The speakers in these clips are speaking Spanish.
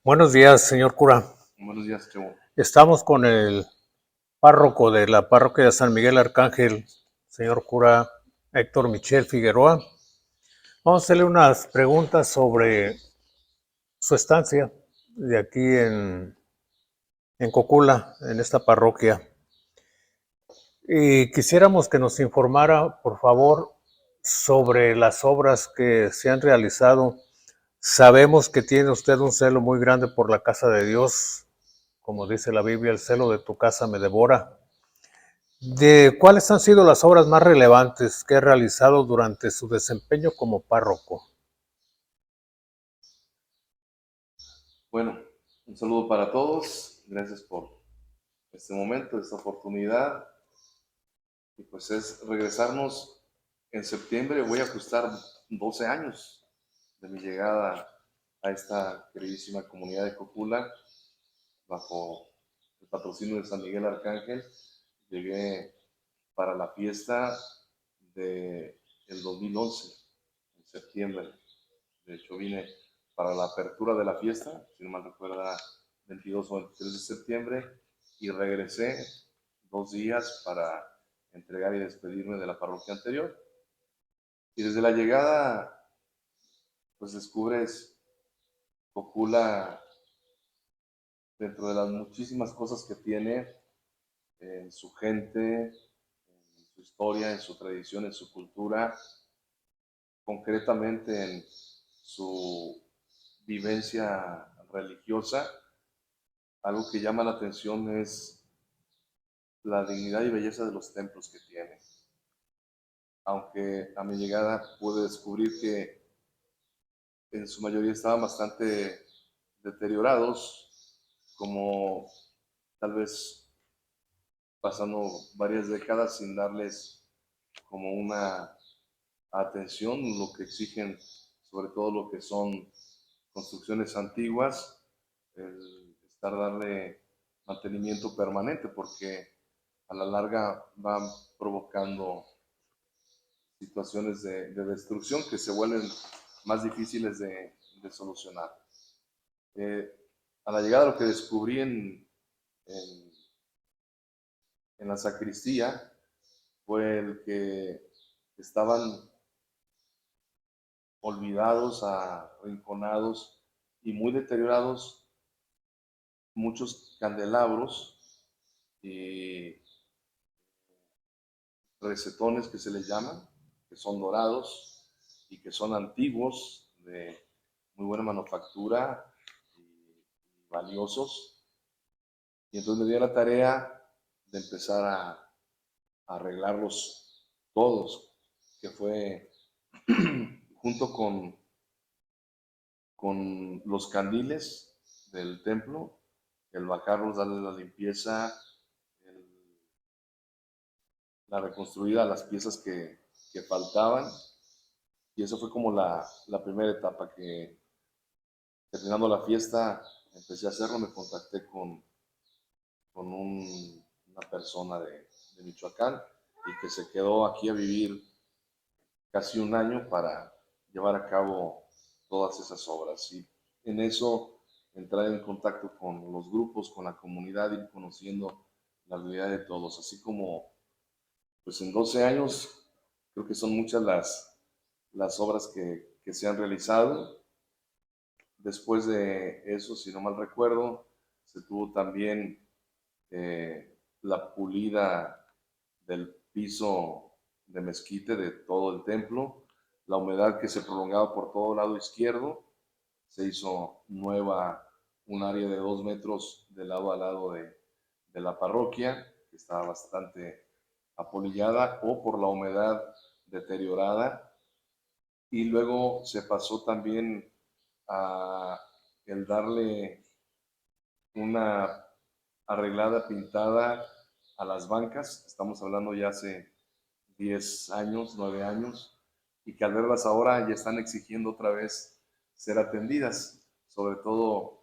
Buenos días, señor cura. Buenos días, Chevo. Estamos con el párroco de la parroquia de San Miguel Arcángel, señor cura Héctor Michel Figueroa. Vamos a hacerle unas preguntas sobre su estancia de aquí en Cocula, en esta parroquia. Y quisiéramos que nos informara, por favor, sobre las obras que se han realizado. Sabemos que tiene usted un celo muy grande por la casa de Dios. Como dice la Biblia, el celo de tu casa me devora. ¿De cuáles han sido las obras más relevantes que ha realizado durante su desempeño como párroco? Bueno, un saludo para todos. Gracias por este momento, esta oportunidad. Y pues es regresarnos en septiembre. Voy a ajustar 12 años de mi llegada a esta queridísima comunidad de Cocula bajo el patrocinio de San Miguel Arcángel. Llegué para la fiesta del 2011, en septiembre. De hecho, vine para la apertura de la fiesta, si no mal recuerda, 22 o 23 de septiembre, y regresé 2 días para entregar y despedirme de la parroquia anterior. Y desde la llegada, pues descubres Cocula dentro de las muchísimas cosas que tiene en su gente, en su historia, en su tradición, en su cultura, concretamente en su vivencia religiosa. Algo que llama la atención es la dignidad y belleza de los templos que tiene. Aunque a mi llegada pude descubrir que en su mayoría estaban bastante deteriorados, como tal vez pasando varias décadas sin darles como una atención, lo que exigen, sobre todo lo que son construcciones antiguas, el estar darle mantenimiento permanente, porque a la larga van provocando situaciones de destrucción que se vuelven más difíciles de solucionar. Eh, a la llegada lo que descubrí en, en la sacristía fue el que estaban olvidados, arrinconados y muy deteriorados muchos candelabros y recetones que se les llaman, que son dorados y que son antiguos, de muy buena manufactura y valiosos. Y entonces me dio la tarea de empezar a arreglarlos todos, que fue junto con los candiles del templo, el bajarlos, darle la limpieza, el, la reconstruida, las piezas que faltaban. Y eso fue como la primera etapa que, terminando la fiesta, empecé a hacerlo. Me contacté con una persona de Michoacán y que se quedó aquí a vivir casi un año para llevar a cabo todas esas obras. Y en eso entrar en contacto con los grupos, con la comunidad, ir conociendo la realidad de todos, así como pues en 12 años creo que son muchas las obras que se han realizado. Después de eso, si no mal recuerdo, se tuvo también la pulida del piso de mezquite de todo el templo, la humedad que se prolongaba por todo el lado izquierdo, se hizo nueva un área de 2 metros de lado a lado de la parroquia, que estaba bastante apolillada o por la humedad deteriorada. Y luego se pasó también a el darle una arreglada, pintada a las bancas. Estamos hablando ya hace 10 años, 9 años, y que al verlas ahora ya están exigiendo otra vez ser atendidas, sobre todo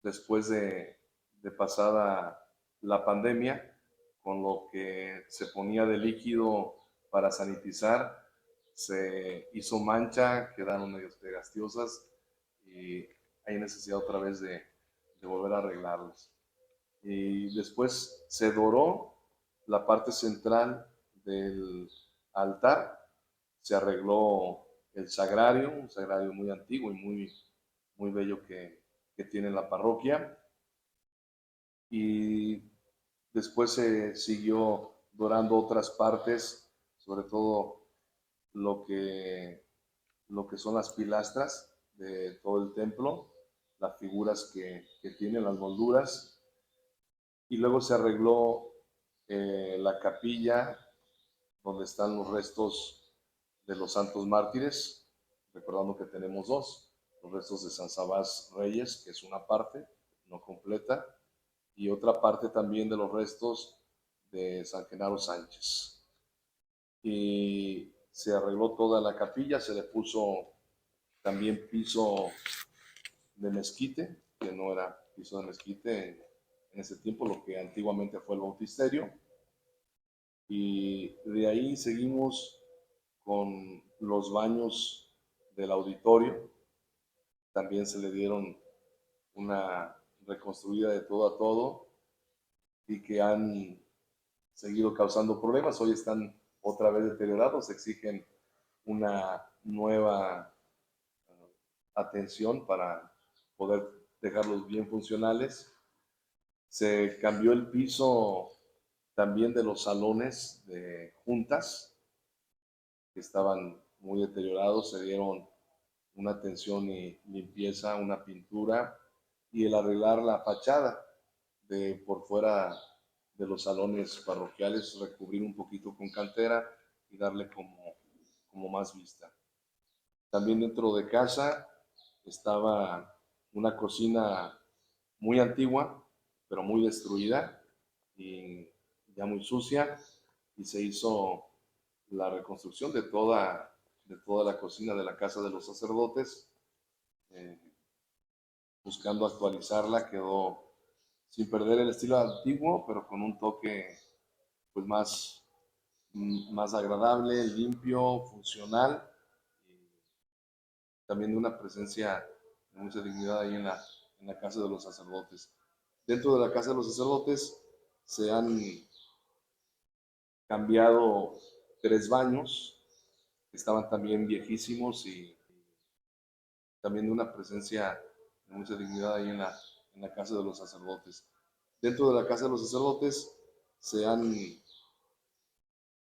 después de pasada la pandemia, con lo que se ponía de líquido para sanitizar, se hizo mancha, quedaron medio pegastiosas y hay necesidad otra vez de volver a arreglarlas. Y después se doró la parte central del altar, se arregló el sagrario, un sagrario muy antiguo y muy bello que tiene la parroquia. Y después se siguió dorando otras partes, sobre todo lo que, lo que son las pilastras de todo el templo, las figuras que tienen, las molduras. Y luego se arregló la capilla donde están los restos de los santos mártires, recordando que tenemos dos, los restos de San Sabás Reyes, que es una parte no completa, y otra parte también de los restos de San Genaro Sánchez. Y se arregló toda la capilla, se le puso también piso de mezquite, que no era piso de mezquite en ese tiempo, lo que antiguamente fue el bautisterio. Y de ahí seguimos con los baños del auditorio. También se le dieron una reconstruida de todo a todo y que han seguido causando problemas. Hoy están otra vez deteriorados, exigen una nueva atención para poder dejarlos bien funcionales. Se cambió el piso también de los salones de juntas, que estaban muy deteriorados, se dieron una atención y limpieza, una pintura y el arreglar la fachada de por fuera de los salones parroquiales, recubrir un poquito con cantera y darle como más vista. También dentro de casa estaba una cocina muy antigua, pero muy destruida y ya muy sucia, y se hizo la reconstrucción de toda la cocina de la casa de los sacerdotes, eh, buscando actualizarla, quedó sin perder el estilo antiguo, pero con un toque pues más agradable, limpio, funcional, y también de una presencia de mucha dignidad ahí en la casa de los sacerdotes. Dentro de la casa de los sacerdotes se han cambiado 3 baños, que estaban también viejísimos y también de una presencia de mucha dignidad ahí en la casa de los sacerdotes. Dentro de la casa de los sacerdotes se han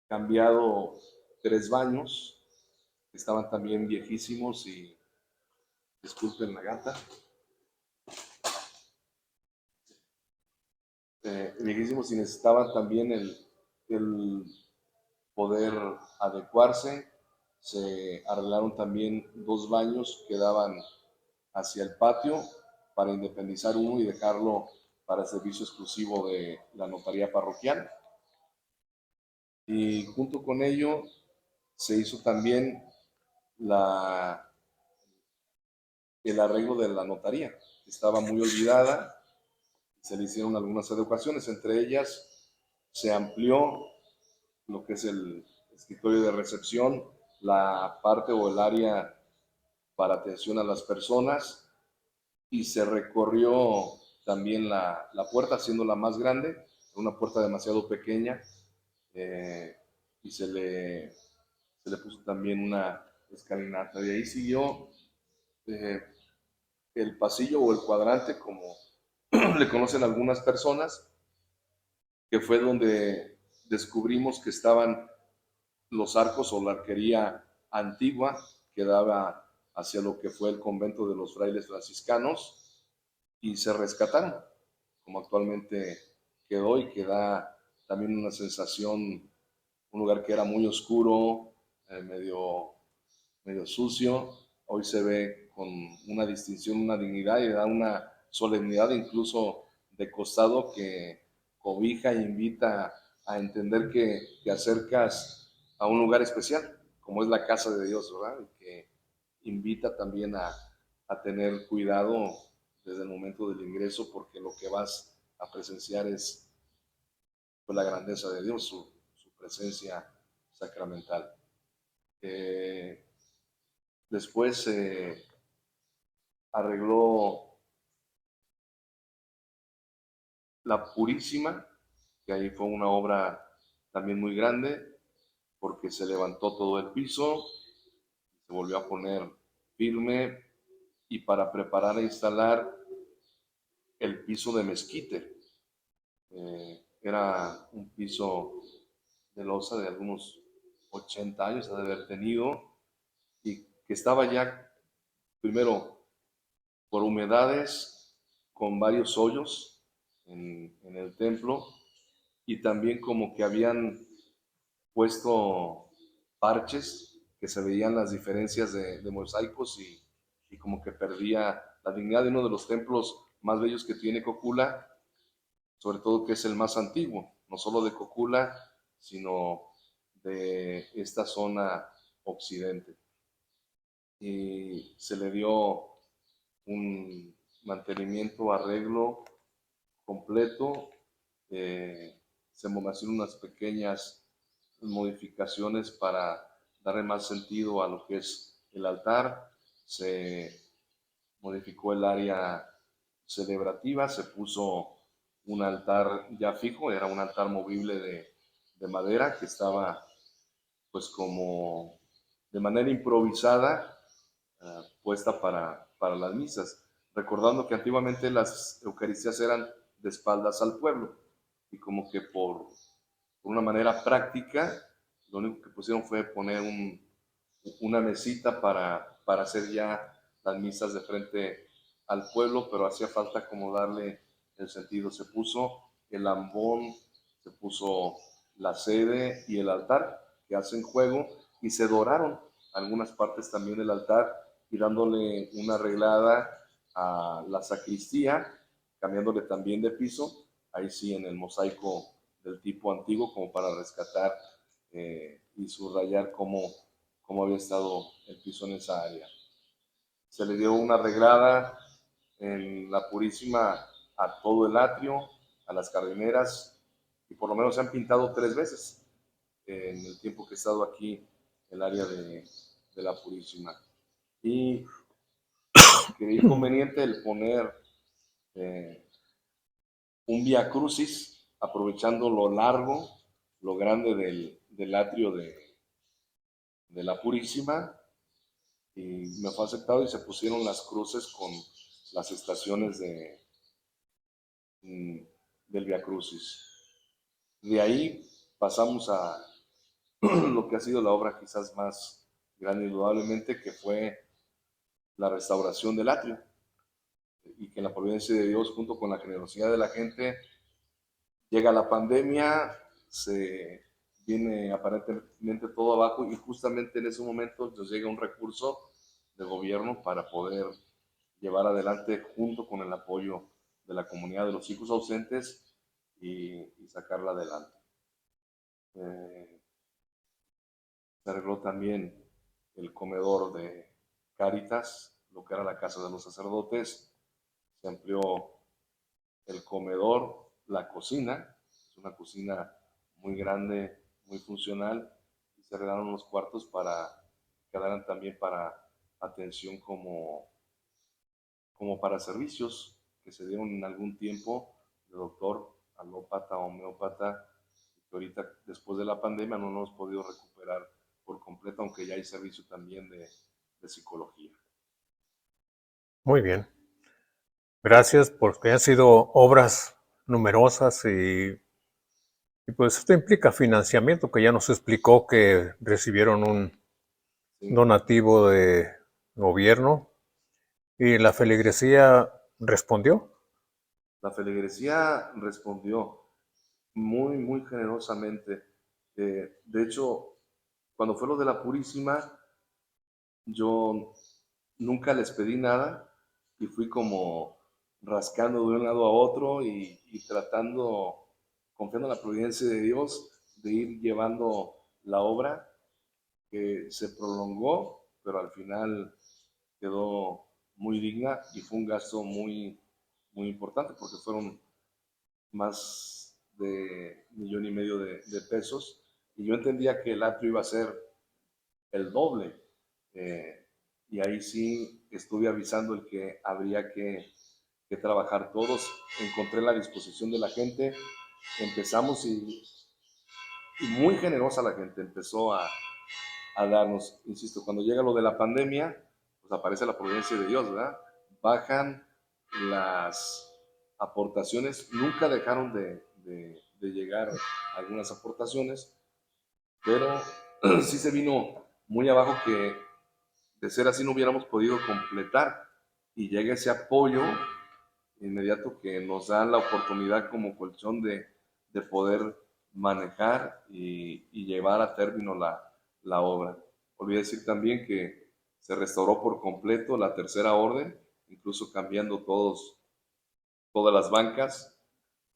cambiado 3 baños, que estaban también viejísimos y, disculpen la gata, viejísimos y necesitaban también el poder adecuarse. Se arreglaron también 2 baños que daban hacia el patio para independizar uno y dejarlo para servicio exclusivo de la notaría parroquial. Y junto con ello se hizo también el arreglo de la notaría, que estaba muy olvidada. Se le hicieron algunas adecuaciones, entre ellas se amplió lo que es el escritorio de recepción, la parte o el área para atención a las personas, y se recorrió también la puerta haciéndola más grande, una puerta demasiado pequeña, eh, y se le puso también una escalinata. De ahí siguió eh, el pasillo o el cuadrante, como le conocen algunas personas, que fue donde descubrimos que estaban los arcos o la arquería antigua que daba hacia lo que fue el convento de los frailes franciscanos, y se rescataron, como actualmente quedó, y que da también una sensación, un lugar que era muy oscuro, medio sucio, hoy se ve con una distinción, una dignidad y da una solemnidad incluso de costado que cobija e invita a entender que te acercas a un lugar especial, como es la casa de Dios, ¿verdad? Y que invita también a tener cuidado desde el momento del ingreso, porque lo que vas a presenciar es pues, la grandeza de Dios, su presencia sacramental. Después arregló la Purísima, que ahí fue una obra también muy grande, porque se levantó todo el piso, se volvió a poner firme, y para preparar e instalar el piso de mezquite. Era un piso de losa de algunos 80 años, ha de haber tenido, y que estaba ya, primero, por humedades, con varios hoyos en el templo, y también como que habían puesto parches que se veían las diferencias de mosaicos, y como que perdía la dignidad de uno de los templos más bellos que tiene Cocula, sobre todo que es el más antiguo, no solo de Cocula, sino de esta zona occidente. Y se le dio un mantenimiento, arreglo completo. Se hicieron unas pequeñas modificaciones para darle más sentido a lo que es el altar. Se modificó el área celebrativa, se puso un altar ya fijo, era un altar movible de madera que estaba pues como de manera improvisada, puesta para las misas, recordando que antiguamente las Eucaristías eran de espaldas al pueblo, y como que por una manera práctica, lo único que pusieron fue poner una mesita para hacer ya las misas de frente al pueblo, pero hacía falta como darle el sentido. Se puso el ambón, se puso la sede y el altar que hacen juego, y se doraron algunas partes también del altar, y dándole una arreglada a la sacristía, cambiándole también de piso, ahí sí en el mosaico del tipo antiguo, como para rescatar y subrayar cómo había estado el piso en esa área. Se le dio una arreglada en la Purísima a todo el atrio, a las jardineras, y por lo menos se han pintado 3 veces en el tiempo que he estado aquí en el área de la Purísima. Y creí conveniente el poner eh, un Via Crucis, aprovechando lo largo, lo grande del atrio de la Purísima, y me fue aceptado, y se pusieron las cruces con las estaciones mm, del Via Crucis. De ahí pasamos a lo que ha sido la obra quizás más grande, indudablemente, que fue la restauración del atrio, y que en la providencia de Dios, junto con la generosidad de la gente, llega la pandemia, se viene aparentemente todo abajo, y justamente en ese momento nos llega un recurso de gobierno para poder llevar adelante, junto con el apoyo de la comunidad de los hijos ausentes, y sacarla adelante. Se arregló también el comedor de Cáritas, lo que era la casa de los sacerdotes. Se amplió el comedor, la cocina, es una cocina muy grande, muy funcional, y se arreglaron los cuartos para que quedaran también para atención como para servicios que se dieron en algún tiempo de doctor alópata o homeópata, que ahorita después de la pandemia no nos hemos podido recuperar por completo, aunque ya hay servicio también de psicología. Muy bien. Gracias porque han sido obras numerosas y pues esto implica financiamiento, que ya nos explicó que recibieron un Sí. donativo de gobierno y la feligresía respondió. La feligresía respondió muy, muy generosamente. De hecho, cuando fue lo de la Purísima, yo nunca les pedí nada, y fui como rascando de un lado a otro, y tratando, confiando en la providencia de Dios, de ir llevando la obra, que se prolongó, pero al final quedó muy digna, y fue un gasto muy, muy importante, porque fueron más de 1,5 millones de pesos, y yo entendía que el atrio iba a ser el doble. y ahí sí estuve avisando el que habría que trabajar todos. Encontré la disposición de la gente, empezamos y muy generosa la gente empezó a darnos, insisto, cuando llega lo de la pandemia, pues aparece la providencia de Dios, ¿verdad? Bajan las aportaciones, nunca dejaron de llegar algunas aportaciones, pero sí se vino muy abajo que de ser así no hubiéramos podido completar y llega ese apoyo inmediato que nos da la oportunidad como colchón de poder manejar y llevar a término la obra. Olvidé decir también que se restauró por completo la tercera orden, incluso cambiando todas las bancas.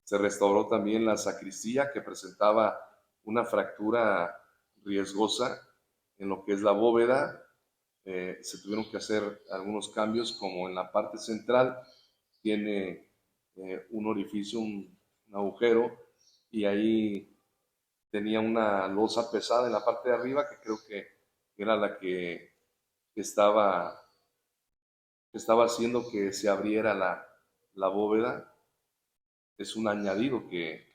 Se restauró también la sacristía que presentaba una fractura riesgosa en lo que es la bóveda. Se tuvieron que hacer algunos cambios como en la parte central tiene un orificio, un agujero, y ahí tenía una losa pesada en la parte de arriba que creo que era la que estaba, estaba haciendo que se abriera la bóveda. Es un añadido que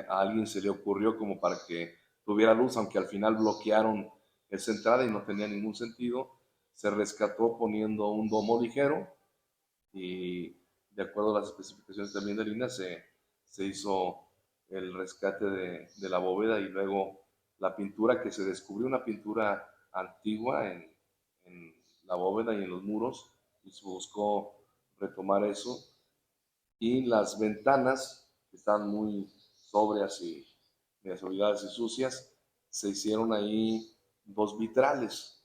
a alguien se le ocurrió como para que tuviera luz, aunque al final bloquearon esa entrada y no tenía ningún sentido. Se rescató poniendo un domo ligero y de acuerdo a las especificaciones también de Lina se hizo el rescate de la bóveda y luego la pintura que se descubrió, una pintura antigua en la bóveda y en los muros y se buscó retomar eso y las ventanas que están muy sobrias y desoldadas y sucias, se hicieron ahí dos vitrales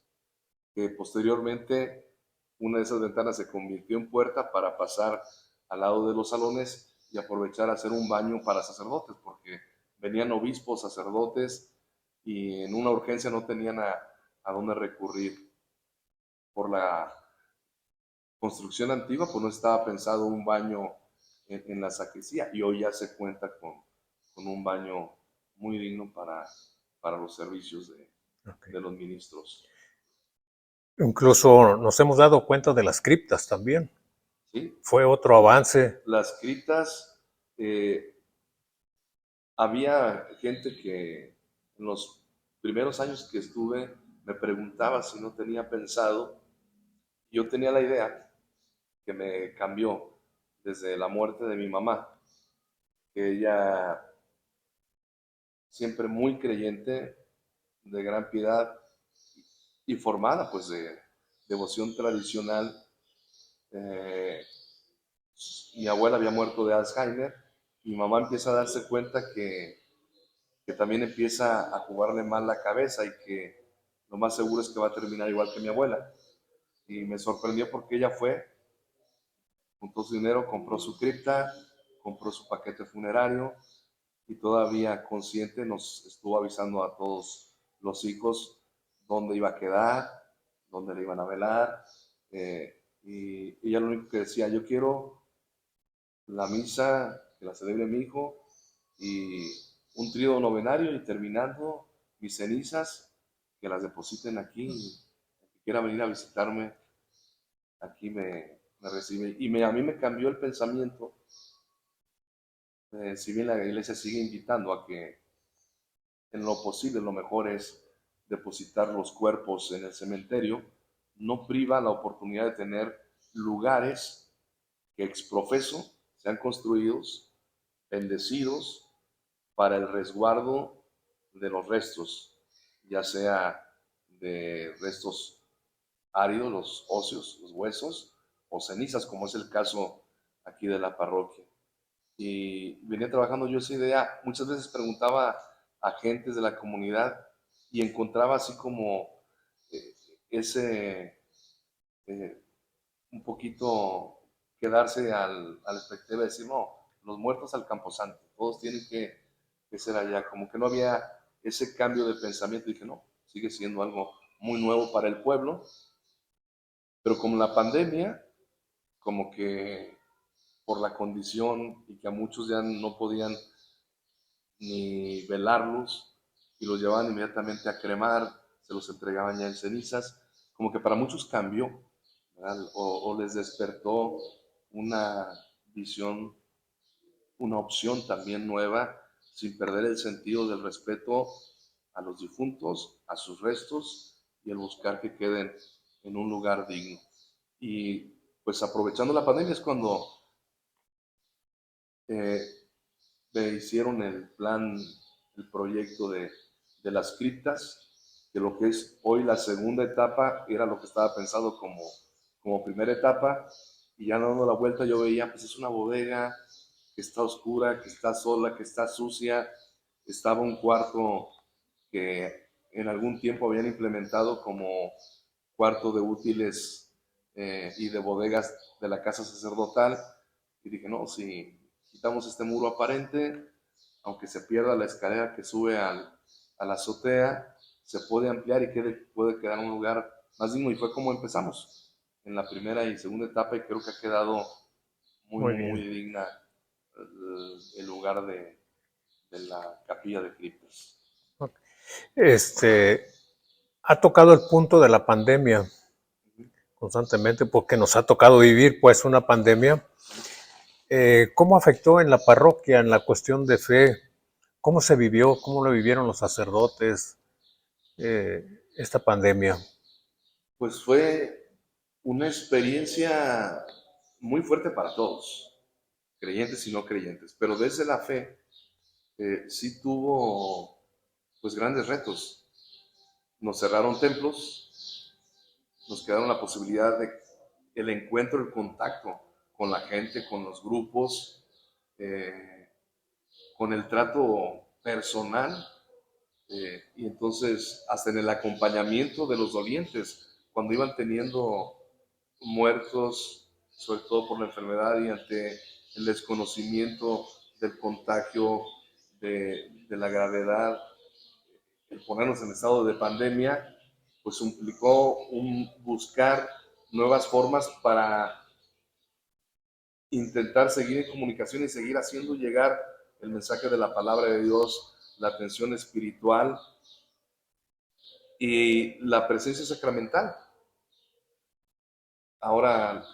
que posteriormente una de esas ventanas se convirtió en puerta para pasar al lado de los salones y aprovechar a hacer un baño para sacerdotes, porque venían obispos, sacerdotes y en una urgencia no tenían a dónde recurrir. Por la construcción antigua, pues no estaba pensado un baño en la sacristía y hoy ya se cuenta con un baño muy digno para los servicios Okay. de los ministros. Incluso nos hemos dado cuenta de las criptas también. ¿Sí? Fue otro avance. Las criptas, había gente que en los primeros años que estuve me preguntaba si no tenía pensado. Yo tenía la idea que me cambió desde la muerte de mi mamá, que ella siempre muy creyente, de gran piedad y formada pues de devoción tradicional. Eh, Mi abuela había muerto de Alzheimer, mi mamá empieza a darse cuenta que también empieza a jugarle mal la cabeza y que lo más seguro es que va a terminar igual que mi abuela. Y me sorprendió porque ella fue, juntó su dinero, compró su cripta, compró su paquete funerario y todavía consciente nos estuvo avisando a todos los hijos dónde iba a quedar, dónde le iban a velar. Y ella lo único que decía, yo quiero la misa que la celebre mi hijo y un trío novenario y terminando mis cenizas que las depositen aquí. El que quiera venir a visitarme, aquí me recibe. A mí me cambió el pensamiento, si bien la iglesia sigue invitando a que en lo posible lo mejor es depositar los cuerpos en el cementerio, no priva la oportunidad de tener lugares que exprofeso sean construidos, bendecidos, para el resguardo de los restos, ya sea de restos áridos, los óseos, los huesos, o cenizas, como es el caso aquí de la parroquia. Y venía trabajando yo esa idea, muchas veces preguntaba a gentes de la comunidad y encontraba así como eh, ese, eh, un poquito quedarse a la expectativa de decir, no, los muertos al camposanto, todos tienen que ser allá, como que no había ese cambio de pensamiento, y dije, no, sigue siendo algo muy nuevo para el pueblo, pero como la pandemia, como que por la condición y que a muchos ya no podían ni velarlos y los llevaban inmediatamente a cremar, se los entregaban ya en cenizas, como que para muchos cambió, ¿verdad? O les despertó una visión, una opción también nueva, sin perder el sentido del respeto a los difuntos, a sus restos y el buscar que queden en un lugar digno. Y pues aprovechando la pandemia es cuando eh, me hicieron el plan, el proyecto de las criptas, que lo que es hoy la segunda etapa era lo que estaba pensado como primera etapa, y ya dando la vuelta yo veía, pues es una bodega que está oscura, que está sola, que está sucia. Estaba un cuarto que en algún tiempo habían implementado como cuarto de útiles y de bodegas de la casa sacerdotal, y dije, no, si quitamos este muro aparente, aunque se pierda la escalera que sube a la azotea, se puede ampliar y puede quedar un lugar más digno. Y fue como empezamos en la primera y segunda etapa, y creo que ha quedado muy, Muy muy bien. digna el lugar de la capilla de criptas. Ok. Ha tocado el punto de la pandemia constantemente porque nos ha tocado vivir pues una pandemia. ¿Cómo afectó en la parroquia en la cuestión de fe? ¿Cómo se vivió? ¿Cómo lo vivieron los sacerdotes esta pandemia? Pues fue una experiencia muy fuerte para todos, creyentes y no creyentes, pero desde la fe sí tuvo pues grandes retos. Nos cerraron templos, nos quedaron la posibilidad de el encuentro, el contacto con la gente, con los grupos, eh, con el trato personal, y entonces hasta en el acompañamiento de los dolientes, cuando iban teniendo muertos, sobre todo por la enfermedad y ante el desconocimiento del contagio, de la gravedad, el ponernos en estado de pandemia, pues implicó un buscar nuevas formas para intentar seguir en comunicación y seguir haciendo llegar el mensaje de la palabra de Dios, la atención espiritual y la presencia sacramental. Ahora,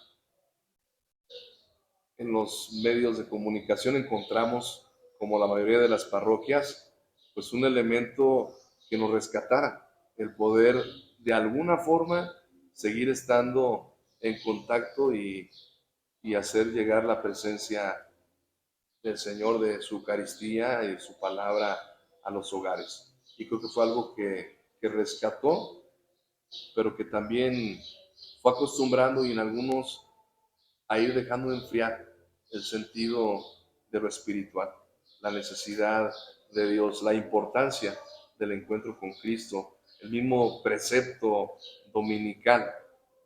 en los medios de comunicación encontramos, como la mayoría de las parroquias, pues un elemento que nos rescatara, el poder de alguna forma seguir estando en contacto y hacer llegar la presencia del Señor, de su Eucaristía y de su palabra a los hogares. Y creo que fue algo que rescató, pero que también fue acostumbrando y en algunos a ir dejando de enfriar el sentido de lo espiritual, la necesidad de Dios, la importancia del encuentro con Cristo, el mismo precepto dominical,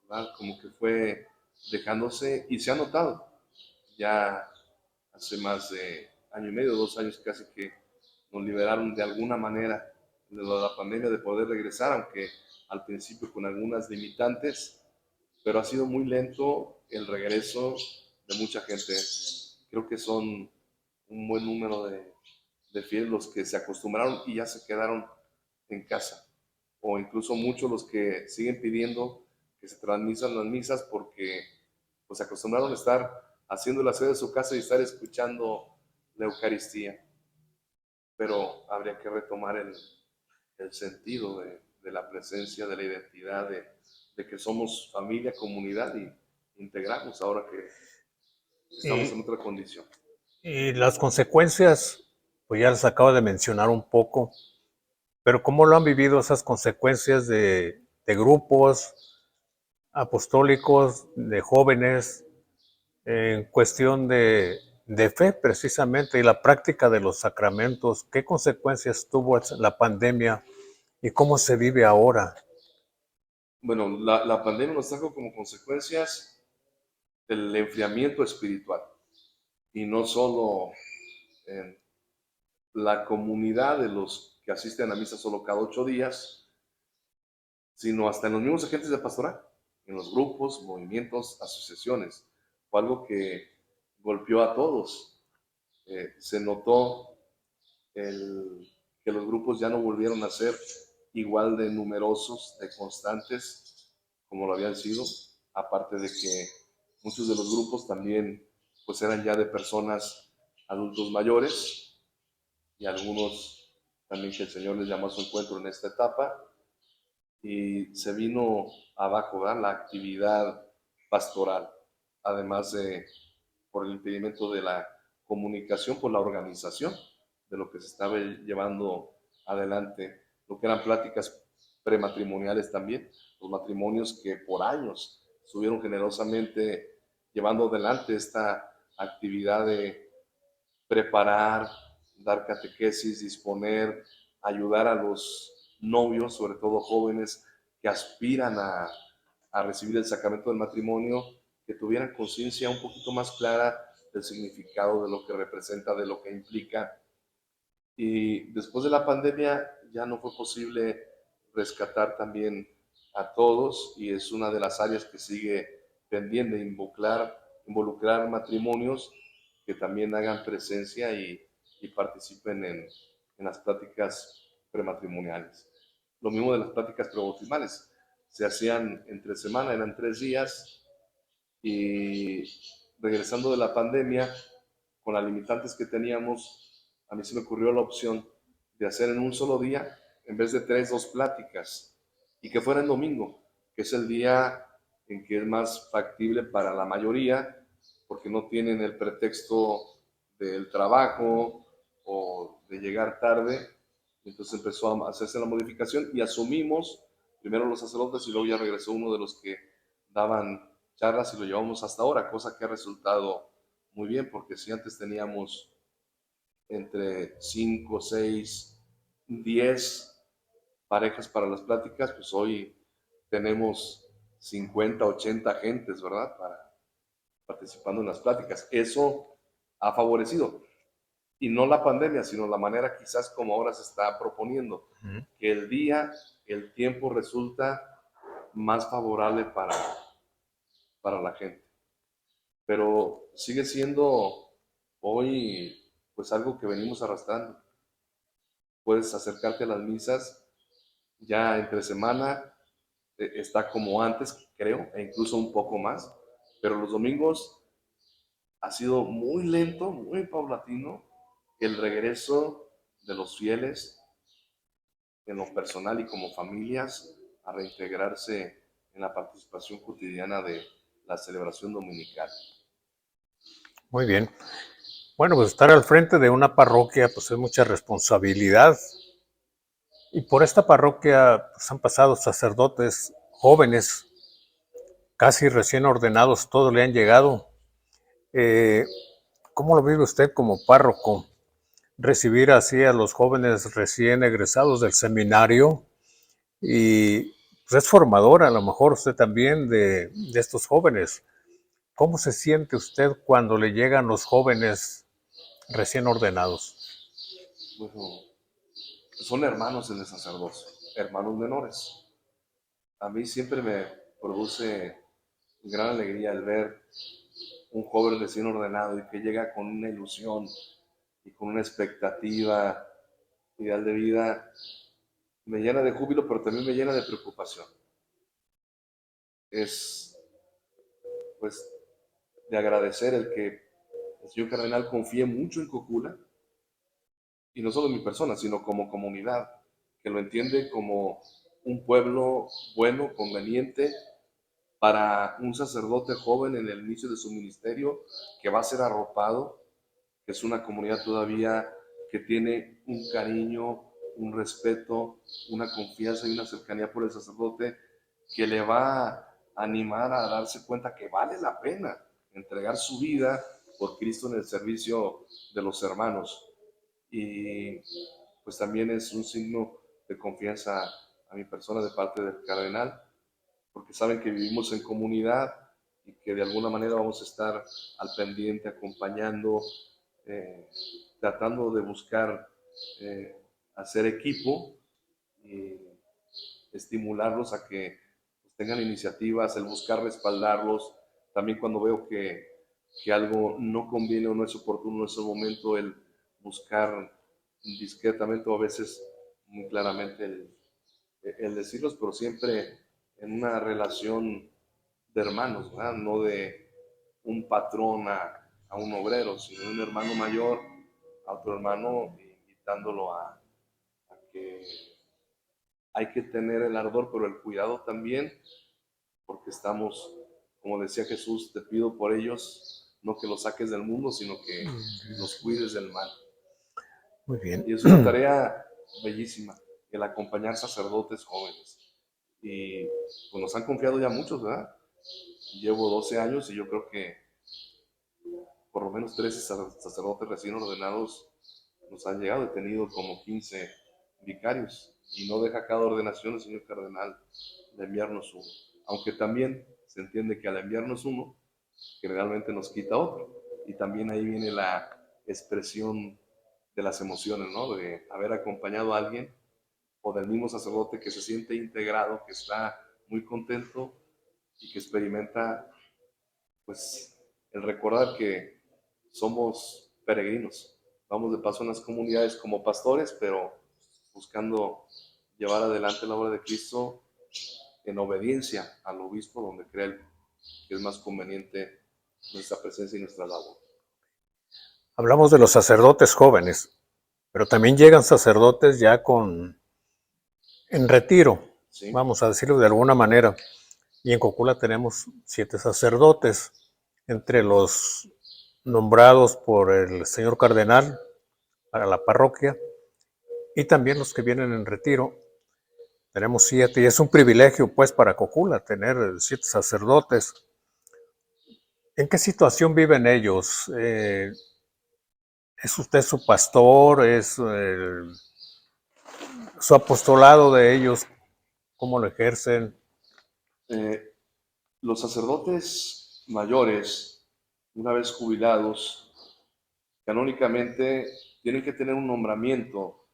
¿verdad? Como que fue dejándose y se ha notado ya hace más de año y medio, 2 años casi, que nos liberaron de alguna manera de la pandemia de poder regresar, aunque al principio con algunas limitantes, pero ha sido muy lento el regreso de mucha gente. Creo que son un buen número de fieles los que se acostumbraron y ya se quedaron en casa, o incluso muchos los que siguen pidiendo que se transmitan las misas porque pues, se acostumbraron a estar haciendo la sede de su casa y estar escuchando la Eucaristía, pero habría que retomar el sentido de la presencia, de la identidad, de que somos familia, comunidad y integrarnos ahora que estamos en Y, otra condición. y las consecuencias, pues ya las acabo de mencionar un poco, pero ¿cómo lo han vivido esas consecuencias de grupos apostólicos, de jóvenes, en cuestión de fe precisamente y la práctica de los sacramentos? ¿Qué consecuencias tuvo la pandemia y cómo se vive ahora? Bueno, la pandemia nos trajo como consecuencias el enfriamiento espiritual, y no solo en la comunidad de los que asisten a misa solo cada 8 días, sino hasta en los mismos agentes de pastoral, en los grupos, movimientos, asociaciones. Fue algo que golpeó a todos. Se notó que los grupos ya no volvieron a ser igual de numerosos, de constantes, como lo habían sido, aparte de que muchos de los grupos también pues eran ya de personas adultos mayores y algunos también que el Señor les llamó a su encuentro en esta etapa y se vino abajo, ¿verdad?, la actividad pastoral, además de por el impedimento de la comunicación, por la organización de lo que se estaba llevando adelante, lo que eran pláticas prematrimoniales también, los matrimonios que por años estuvieron generosamente llevando adelante esta actividad de preparar, dar catequesis, disponer, ayudar a los novios, sobre todo jóvenes que aspiran a recibir el sacramento del matrimonio, que tuvieran conciencia un poquito más clara del significado, de lo que representa, de lo que implica. Y después de la pandemia ya no fue posible rescatar también a todos y es una de las áreas que sigue pendiente, involucrar matrimonios que también hagan presencia y participen en las pláticas prematrimoniales. Lo mismo de las pláticas prebautismales. Se hacían entre semana, eran 3 días y regresando de la pandemia, con las limitantes que teníamos, a mí se me ocurrió la opción de hacer en un solo día, en vez de 3, 2 pláticas, y que fuera en domingo, que es el día en que es más factible para la mayoría, porque no tienen el pretexto del trabajo o de llegar tarde. Entonces empezó a hacerse la modificación y asumimos, primero los sacerdotes y luego ya regresó uno de los que daban charlas y lo llevamos hasta ahora, cosa que ha resultado muy bien, porque si antes teníamos entre 5, 6, 10 parejas para las pláticas, pues hoy tenemos 50, 80 gentes, ¿verdad? Participando en las pláticas. Eso ha favorecido, y no la pandemia, sino la manera quizás como ahora se está proponiendo, que el tiempo resulta más favorable para la gente. Pero sigue siendo hoy pues algo que venimos arrastrando. Puedes acercarte a las misas ya entre semana, está como antes, creo, e incluso un poco más, pero los domingos ha sido muy lento, muy paulatino el regreso de los fieles en lo personal y como familias a reintegrarse en la participación cotidiana de la celebración dominical. Muy bien. Bueno, pues estar al frente de una parroquia pues es mucha responsabilidad. Y por esta parroquia pues, han pasado sacerdotes jóvenes, casi recién ordenados, todos le han llegado. Eh, ¿Cómo lo vive usted como párroco? Recibir así a los jóvenes recién egresados del seminario y pues, es formador a lo mejor usted también de estos jóvenes. ¿Cómo se siente usted cuando le llegan los jóvenes recién ordenados? Bueno, son hermanos en el sacerdocio, hermanos menores. A mí siempre me produce gran alegría el ver un joven recién ordenado y que llega con una ilusión y con una expectativa ideal de vida. Me llena de júbilo, pero también me llena de preocupación. Es, pues, de agradecer el que el señor cardenal confíe mucho en Cocula, y no solo en mi persona, sino como comunidad, que lo entiende como un pueblo bueno, conveniente, para un sacerdote joven en el inicio de su ministerio, que va a ser arropado, que es una comunidad todavía que tiene un cariño, un respeto, una confianza y una cercanía por el sacerdote, que le va a animar a darse cuenta que vale la pena entregar su vida por Cristo en el servicio de los hermanos. Y pues también es un signo de confianza a mi persona de parte del cardenal, porque saben que vivimos en comunidad y que de alguna manera vamos a estar al pendiente, acompañando, eh, tratando de buscar hacer equipo y estimularlos a que pues, tengan iniciativas, el buscar respaldarlos. También cuando veo que algo no conviene o no es oportuno en ese momento, el buscar discretamente o a veces muy claramente el decirlos, pero siempre en una relación de hermanos, ¿verdad? No de un patrón a un obrero, sino de un hermano mayor a otro hermano, invitándolo a que hay que tener el ardor, pero el cuidado también, porque estamos, como decía Jesús, te pido por ellos, no que los saques del mundo, sino que los cuides del mal. Muy bien. Y es una tarea bellísima, el acompañar sacerdotes jóvenes. Y pues nos han confiado ya muchos, ¿verdad? Llevo 12 años y yo creo que por lo menos 13 sacerdotes recién ordenados nos han llegado. He tenido como 15 vicarios y no deja cada ordenación el señor cardenal de enviarnos uno. Aunque también se entiende que al enviarnos uno, generalmente nos quita otro. Y también ahí viene la expresión de las emociones, ¿no? De haber acompañado a alguien o del mismo sacerdote que se siente integrado, que está muy contento y que experimenta, pues, el recordar que somos peregrinos. Vamos de paso en las comunidades como pastores, pero buscando llevar adelante la obra de Cristo en obediencia al obispo donde cree él que es más conveniente nuestra presencia y nuestra labor. Hablamos de los sacerdotes jóvenes, pero también llegan sacerdotes ya en retiro, ¿Sí? vamos a decirlo de alguna manera. Y en Cocula tenemos 7 sacerdotes, entre los nombrados por el señor cardenal para la parroquia y también los que vienen en retiro. Tenemos 7 y es un privilegio pues para Cocula tener 7 sacerdotes. ¿En qué situación viven ellos? ¿Es usted su pastor? ¿Es su apostolado de ellos? ¿Cómo lo ejercen? Eh, los sacerdotes mayores, una vez jubilados, canónicamente tienen que tener un nombramiento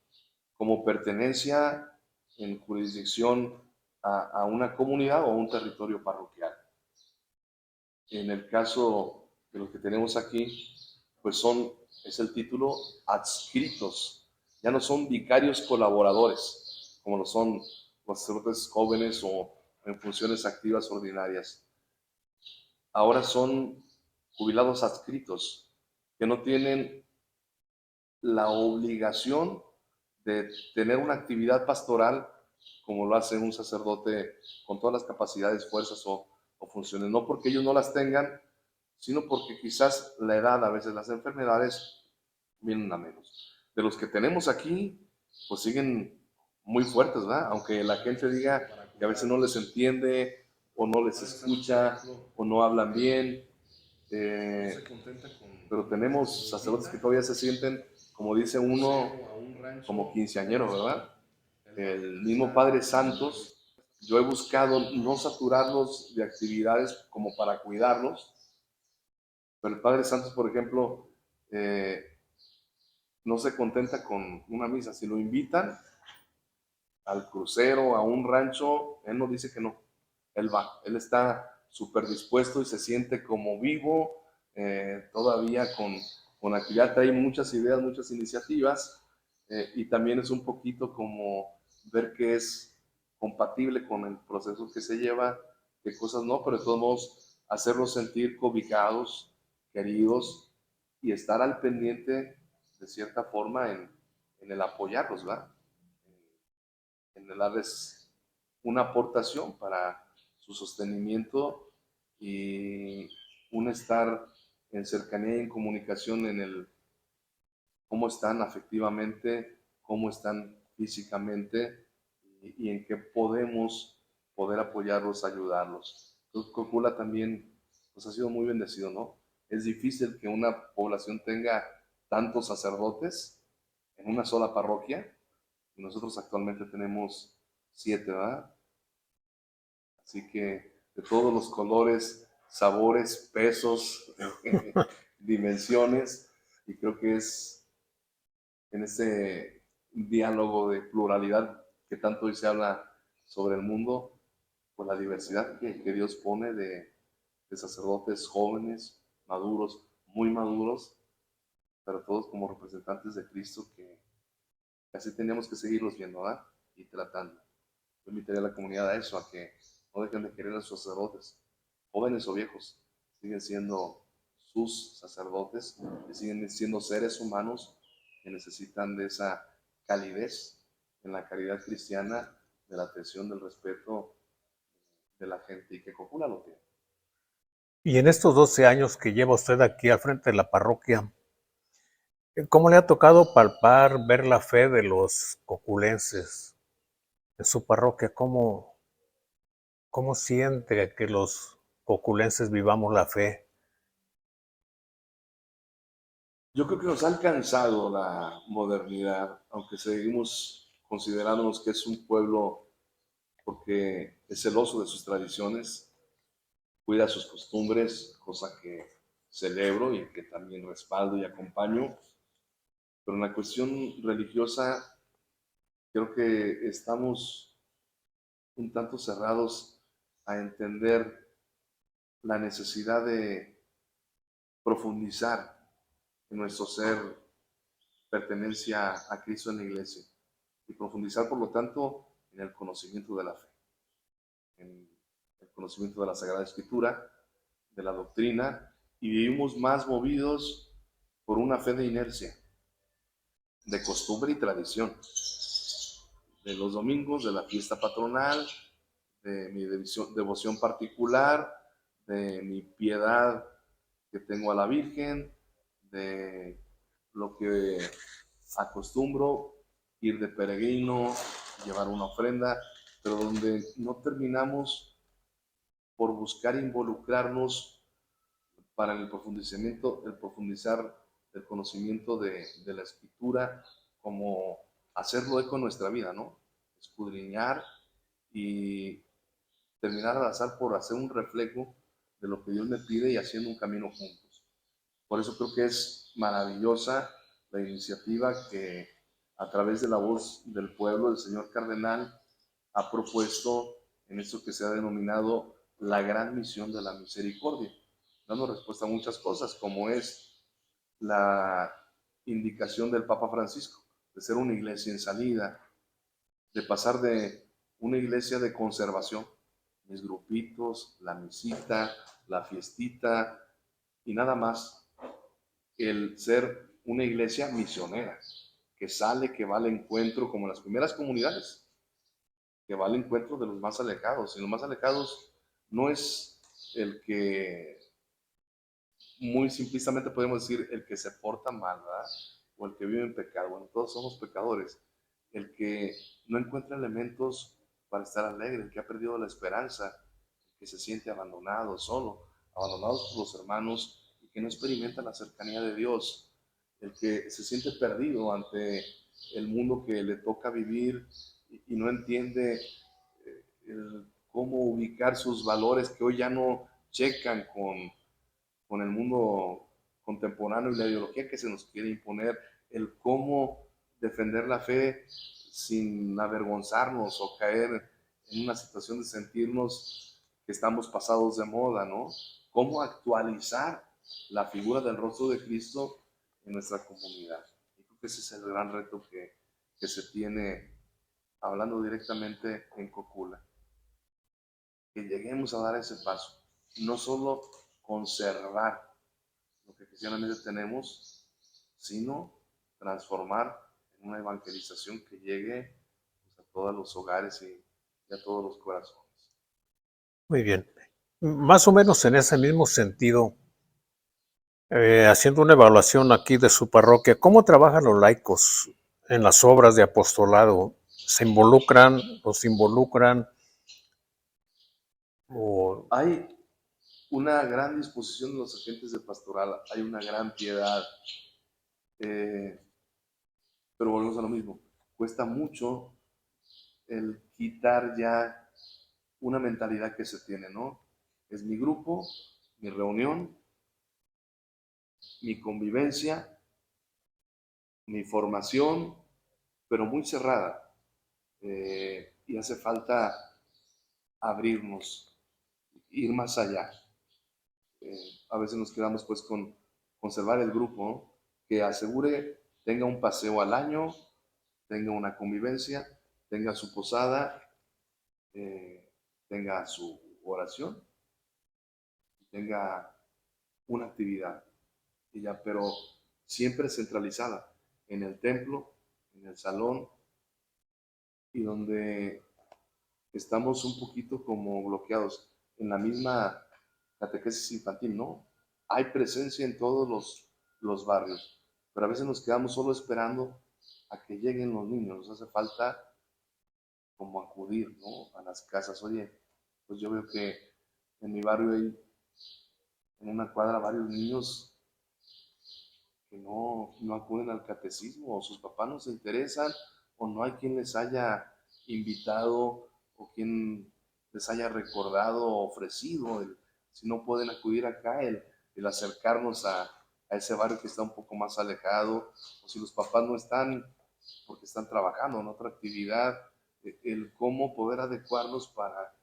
como pertenencia en jurisdicción a una comunidad o a un territorio parroquial. En el caso de los que tenemos aquí, pues es el título adscritos, ya no son vicarios colaboradores, como lo son los sacerdotes jóvenes o en funciones activas ordinarias. Ahora son jubilados adscritos, que no tienen la obligación de tener una actividad pastoral como lo hace un sacerdote con todas las capacidades, fuerzas o funciones. No porque ellos no las tengan, sino porque quizás la edad, a veces las enfermedades, vienen a menos. De los que tenemos aquí, pues siguen muy fuertes, ¿verdad? Aunque la gente diga que a veces no les entiende o no les escucha o no hablan bien, pero tenemos sacerdotes que todavía se sienten, como dice uno, como quinceañeros, ¿verdad? El mismo Padre Santos, yo he buscado no saturarlos de actividades como para cuidarlos, pero el Padre Santos, por ejemplo, no se contenta con una misa. Si lo invitan al crucero, a un rancho, él no dice que no. Él va, él está súper dispuesto y se siente como vivo, todavía con actividad, trae muchas ideas, muchas iniciativas, y también es un poquito como ver que es compatible con el proceso que se lleva, qué cosas no, pero de todos modos hacerlos sentir cobijados, queridos y estar al pendiente de cierta forma en el apoyarlos, ¿verdad? En el darles una aportación para su sostenimiento y un estar en cercanía y en comunicación en el cómo están afectivamente, cómo están físicamente y en qué podemos poder apoyarlos, ayudarlos. Entonces, Cocula también pues, ha sido muy bendecido, ¿no? Es difícil que una población tenga tantos sacerdotes en una sola parroquia. Y nosotros actualmente tenemos 7, ¿verdad? Así que de todos los colores, sabores, pesos, dimensiones, y creo que es en ese diálogo de pluralidad que tanto hoy se habla sobre el mundo, pues la diversidad que Dios pone de sacerdotes jóvenes, maduros, muy maduros, pero todos como representantes de Cristo que así tenemos que seguirlos viendo, ¿verdad? Y tratando. Yo invitaría a la comunidad a eso, a que no dejen de querer a sus sacerdotes, jóvenes o viejos, siguen siendo sus sacerdotes y siguen siendo seres humanos que necesitan de esa calidez en la caridad cristiana, de la atención, del respeto de la gente y que Cocula lo tiene. Y en estos 12 años que lleva usted aquí al frente de la parroquia, ¿cómo le ha tocado palpar, ver la fe de los coculenses en su parroquia? ¿Cómo siente que los coculenses vivamos la fe? Yo creo que nos ha alcanzado la modernidad, aunque seguimos considerándonos que es un pueblo porque es celoso de sus tradiciones, cuida sus costumbres, cosa que celebro y que también respaldo y acompaño. Pero en la cuestión religiosa, creo que estamos un tanto cerrados a entender la necesidad de profundizar en nuestro ser pertenencia a Cristo en la iglesia y profundizar, por lo tanto, en el conocimiento de la fe, en el conocimiento de la Sagrada Escritura, de la doctrina, y vivimos más movidos por una fe de inercia, de costumbre y tradición, de los domingos, de la fiesta patronal, de mi devoción particular, de mi piedad que tengo a la Virgen, de lo que acostumbro ir de peregrino, llevar una ofrenda, pero donde no terminamos por buscar involucrarnos para el profundizamiento, el profundizar el conocimiento de la escritura, como hacerlo eco en nuestra vida, ¿no? Escudriñar y terminar al azar por hacer un reflejo de lo que Dios me pide y haciendo un camino juntos. Por eso creo que es maravillosa la iniciativa que a través de la voz del pueblo, el señor cardenal ha propuesto en esto que se ha denominado la gran misión de la misericordia, dando respuesta a muchas cosas, como es la indicación del Papa Francisco, de ser una iglesia en salida, de pasar de una iglesia de conservación, mis grupitos, la misita, la fiestita y nada más, el ser una iglesia misionera, que sale, que va al encuentro, como las primeras comunidades, que va al encuentro de los más alejados. Y los más alejados no es el que, muy simplistamente podemos decir, el que se porta mal, ¿verdad? O el que vive en pecado. Bueno, todos somos pecadores. El que no encuentra elementos para estar alegre, el que ha perdido la esperanza, el que se siente abandonado, solo, abandonados por los hermanos y que no experimenta la cercanía de Dios, el que se siente perdido ante el mundo que le toca vivir y no entiende cómo ubicar sus valores que hoy ya no checan con el mundo contemporáneo y la ideología que se nos quiere imponer, el cómo defender la fe sin avergonzarnos o caer en una situación de sentirnos que estamos pasados de moda, ¿no? Cómo actualizar la figura del rostro de Cristo en nuestra comunidad. Y creo que ese es el gran reto que se tiene hablando directamente en Cocula. Que lleguemos a dar ese paso. No solo conservar lo que cristianamente tenemos, sino transformar en una evangelización que llegue pues, a todos los hogares y a todos los corazones. Muy bien. Más o menos en ese mismo sentido, haciendo una evaluación aquí de su parroquia, ¿cómo trabajan los laicos en las obras de apostolado? ¿Se involucran, los involucran? O, Hay una gran disposición de los agentes de pastoral, hay una gran piedad, eh, pero volvemos a lo mismo. Cuesta mucho el quitar ya una mentalidad que se tiene, ¿no? Es mi grupo, mi reunión, mi convivencia, mi formación, pero muy cerrada. Y hace falta abrirnos, ir más allá. A veces nos quedamos pues con conservar el grupo, ¿no? Que asegure tenga un paseo al año, tenga una convivencia, tenga su posada, eh, tenga su oración, tenga una actividad, y ya, pero siempre centralizada en el templo, en el salón, y donde estamos un poquito como bloqueados en la misma catequesis infantil, ¿no? Hay presencia en todos los barrios, pero a veces nos quedamos solo esperando a que lleguen los niños. Nos hace falta como acudir, ¿no? A las casas. Oye, pues yo veo que en mi barrio hay en una cuadra varios niños que no acuden al catecismo, o sus papás no se interesan, o no hay quien les haya invitado, o quien les haya recordado o ofrecido, si no pueden acudir acá, el acercarnos a ese barrio que está un poco más alejado, o si los papás no están porque están trabajando en otra actividad, el cómo poder adecuarlos para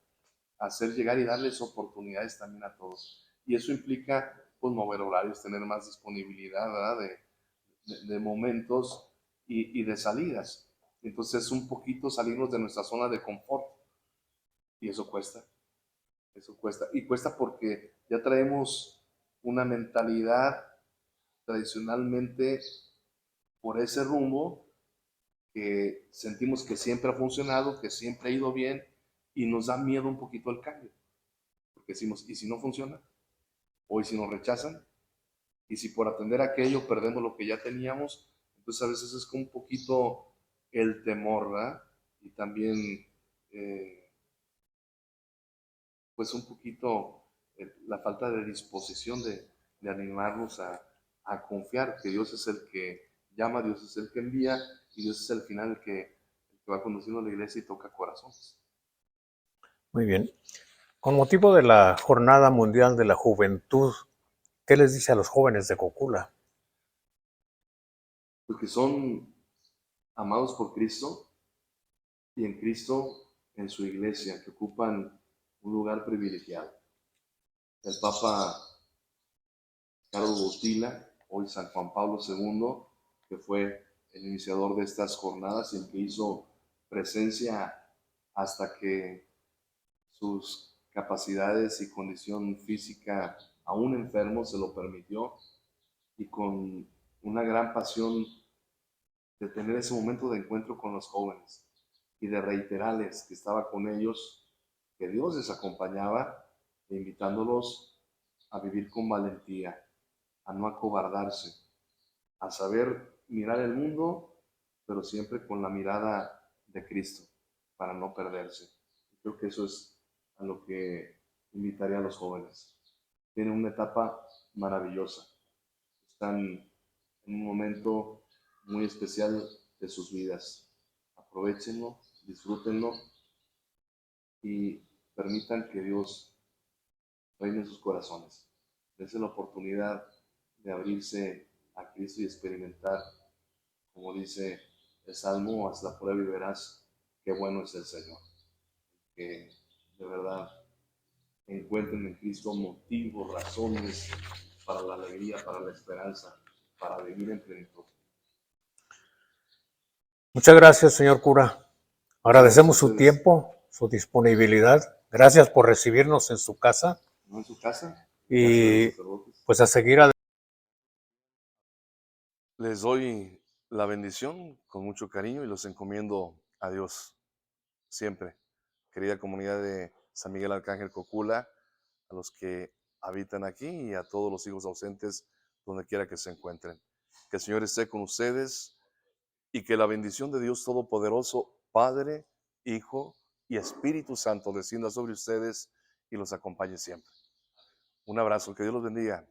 hacer llegar y darles oportunidades también a todos. Y eso implica pues mover horarios, tener más disponibilidad, ¿verdad? De momentos y de salidas. Entonces un poquito salirnos de nuestra zona de confort. Y eso cuesta. Y cuesta porque ya traemos una mentalidad tradicionalmente por ese rumbo que sentimos que siempre ha funcionado, que siempre ha ido bien y nos da miedo un poquito el cambio. Porque decimos, ¿y si no funciona? ¿O y si nos rechazan? ¿Y si por atender a aquello perdemos lo que ya teníamos? Entonces a veces es como un poquito el temor, ¿verdad? Y también, pues un poquito la falta de disposición de animarnos a confiar que Dios es el que llama, Dios es el que envía y Dios es el final el que va conduciendo a la iglesia y toca corazones. Muy bien. Con motivo de la Jornada Mundial de la Juventud, ¿qué les dice a los jóvenes de Cocula? Porque son amados por Cristo y en Cristo, en su iglesia, que ocupan un lugar privilegiado. El Papa Carlos Botila, hoy San Juan Pablo II, que fue el iniciador de estas jornadas y el que hizo presencia hasta que sus capacidades y condición física, aún enfermo, se lo permitió, y con una gran pasión de tener ese momento de encuentro con los jóvenes y de reiterarles que estaba con ellos, que Dios les acompañaba, e invitándolos a vivir con valentía, a no acobardarse, a saber mirar el mundo, pero siempre con la mirada de Cristo, para no perderse. Creo que eso es a lo que invitaría a los jóvenes. Tienen una etapa maravillosa. Están en un momento muy especial de sus vidas. Aprovechenlo, disfrútenlo y permitan que Dios reine en sus corazones. Dense la oportunidad de abrirse a Cristo y experimentar, como dice el Salmo, haz la prueba y verás qué bueno es el Señor. Que de verdad encuentren en Cristo motivos, razones para la alegría, para la esperanza, para vivir en plenitud. Muchas gracias, señor cura. Agradecemos su Ustedes, tiempo, su disponibilidad. Gracias por recibirnos en su casa ¿no? En su casa, casa de los y sacerdotes. pues a seguir adelante. Les doy la bendición con mucho cariño y los encomiendo a Dios siempre. Querida comunidad de San Miguel Arcángel Cocula, a los que habitan aquí y a todos los hijos ausentes donde quiera que se encuentren. Que el Señor esté con ustedes y que la bendición de Dios Todopoderoso, Padre, Hijo y Espíritu Santo descienda sobre ustedes y los acompañe siempre. Un abrazo, que Dios los bendiga.